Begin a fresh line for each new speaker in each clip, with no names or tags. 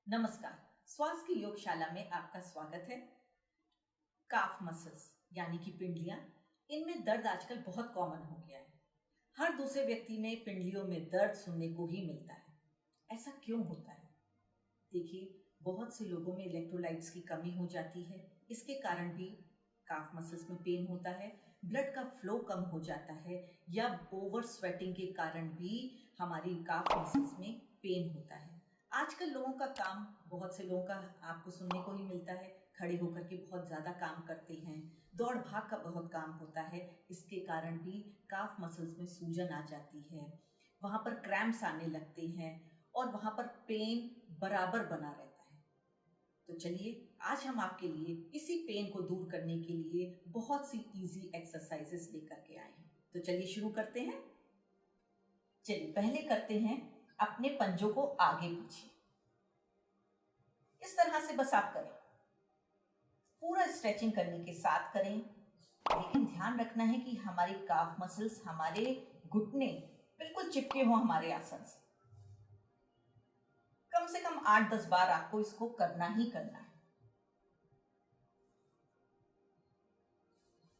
नमस्कार। श्वास की योगशाला में आपका स्वागत है। काफ मसल्स यानी कि पिंडलियां, इनमें दर्द आजकल बहुत कॉमन हो गया है। हर दूसरे व्यक्ति में पिंडलियों में दर्द सुनने को ही मिलता है। ऐसा क्यों होता है? देखिए, बहुत से लोगों में इलेक्ट्रोलाइट्स की कमी हो जाती है। इसके कारण भी काफ मसल्स में पेन होता है। ब्लड का फ्लो कम हो जाता है या ओवर स्वेटिंग के कारण भी हमारी काफ मसल्स में पेन होता है। आजकल लोगों का काम, बहुत से लोगों का आपको सुनने को ही मिलता है, खड़े होकर के बहुत ज़्यादा काम करते हैं, दौड़ भाग का बहुत काम होता है। इसके कारण भी काफ मसल्स में सूजन आ जाती है, वहाँ पर क्रैम्प्स आने लगते हैं और वहाँ पर पेन बराबर बना रहता है। तो चलिए, आज हम आपके लिए इसी पेन को दूर करने के लिए बहुत सी इजी एक्सरसाइजेस लेकर के आए हैं। तो चलिए शुरू करते हैं। चलिए पहले करते हैं अपने पंजों को आगे पीछे। इस तरह से बस आप करें, पूरा स्ट्रेचिंग करने के साथ करें, लेकिन ध्यान रखना है कि हमारी काफ मसल्स, हमारे घुटने बिल्कुल चिपके हों हमारे आसन से कम 8-10 बार आपको इसको करना ही करना है।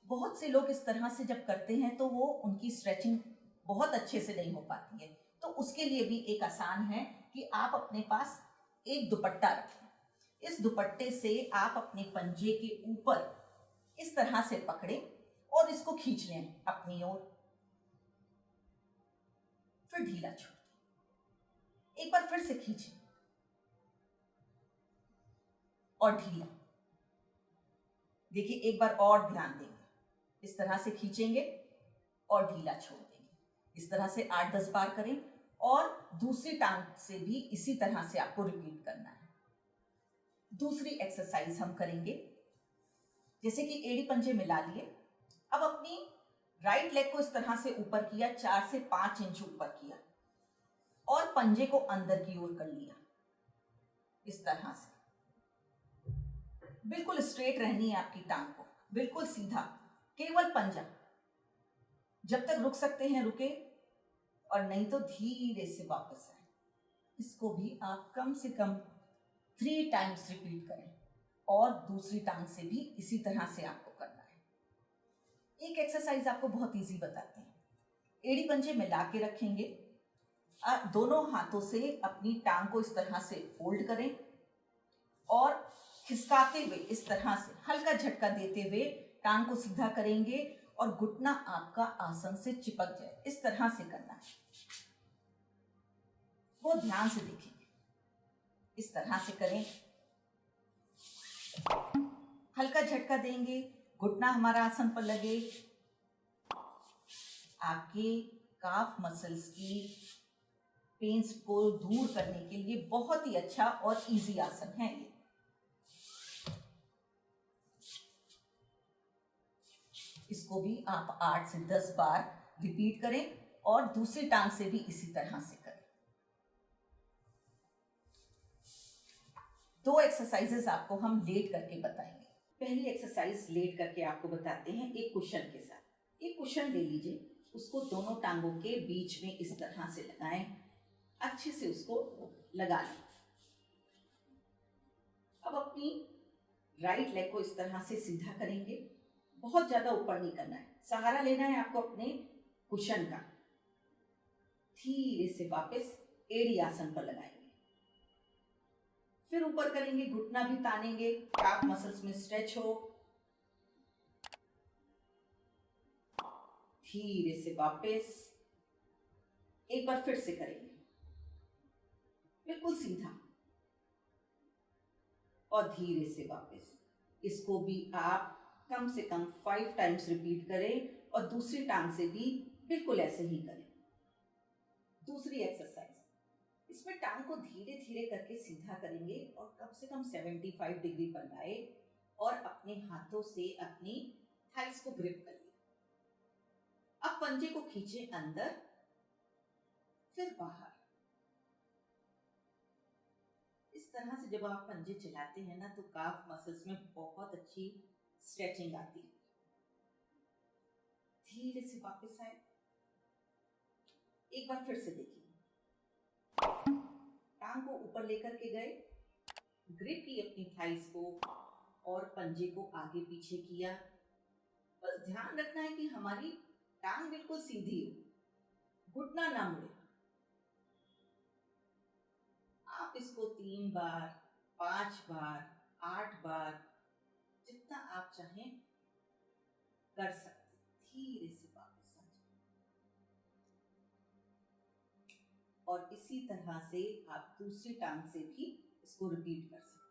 बहुत से लोग इस तरह से जब करते हैं तो वो उनकी स्ट्रेचिंग बहुत अच्छे से नहीं हो पाती है। तो उसके लिए भी एक आसान है कि आप अपने पास एक दुपट्टा रखें। इस दुपट्टे से आप अपने पंजे के ऊपर इस तरह से पकड़ें और इसको खींच लें अपनी ओर, फिर ढीला छोड़ दें। एक बार फिर से खींचें और ढीला। देखिए, एक बार और ध्यान देंगे, इस तरह से खींचेंगे और ढीला छोड़ देंगे। इस तरह से 8-10 बार करें और दूसरी टांग से भी इसी तरह से आपको रिपीट करना है। दूसरी एक्सरसाइज हम करेंगे, जैसे कि एड़ी पंजे मिला लिए। अब अपनी राइट लेग को इस तरह से ऊपर किया, 4 से 5 इंच ऊपर किया और पंजे को अंदर की ओर कर लिया। इस तरह से बिल्कुल स्ट्रेट रहनी है आपकी टांग को, बिल्कुल सीधा, केवल पंजा। जब तक रुक सकते हैं रुके, और नहीं तो धीरे से वापस आए। इसको भी आप कम से कम 3 टाइम्स रिपीट करें और दूसरी टांग से भी इसी तरह से आपको करना है। एक एक्सरसाइज आपको बहुत इजी बताते हैं। एड़ी पंजे मिला के रखेंगे, दोनों हाथों से अपनी टांग को इस तरह से फोल्ड करें और खिसकाते हुए इस तरह से हल्का झटका देते हुए टांग को सीधा करेंगे और घुटना आपका आसन से चिपक जाए। इस तरह से करना है, वो ध्यान से देखेंगे। इस तरह से करें, हल्का झटका देंगे, घुटना हमारा आसन पर लगे। आपके काफ मसल्स की पेन्स को दूर करने के लिए बहुत ही अच्छा और इजी आसन है ये। इसको भी आप 8 से 10 बार रिपीट करें और दूसरी टांग से भी इसी तरह से करें। 2 एक्सरसाइजेस आपको हम लेट करके बताएंगे। पहली एक्सरसाइज लेट करके आपको बताते हैं, एक कुशन के साथ। एक कुशन ले लीजिए, उसको दोनों टांगों के बीच में इस तरह से लगाएं, अच्छे से उसको लगा लें। अब अपनी राइट लेग को इस तरह से सीधा करेंगे, बहुत ज्यादा ऊपर नहीं करना है, सहारा लेना है आपको अपने कुशन का। धीरे से वापस एड़ी आसन पर लगाएंगे, फिर ऊपर करेंगे, घुटना भी तानेंगे, काफ मसल्स में स्ट्रेच हो। धीरे से वापस एक बार फिर से करेंगे, बिल्कुल सीधा, और धीरे से वापस। इसको भी आप कम से कम 5 टाइम्स रिपीट करें और दूसरी टांग से भी बिल्कुल ऐसे ही करें। दूसरी एक्सरसाइज, इसमें टांग को धीरे धीरे करके सीधा करेंगे और कम से कम 75 डिग्री पर लाए और अपने हाथों से अपनी थाइस को ग्रिप करिए। अब पंजे को खींचे अंदर, फिर बाहर। इस तरह से जब आप पंजे चलाते हैं ना, तो काफ मसल्स में बहुत अच्छी स्ट्रेचिंग आती है। धीरे से वापस आए, एक बार फिर से देखिए, टांग को ऊपर लेकर के गए, ग्रिप की अपनी थाइस को और पंजे को आगे पीछे किया। बस ध्यान रखना है कि हमारी टांग बिल्कुल सीधी हो, घुटना ना मुड़े। आप इसको 3 बार, 5 बार, 8 बार, जितना आप चाहें कर सकते। धीरे से वापस आ जाए। और इसी तरह से आप दूसरी टांग से भी इसको रिपीट कर सकते।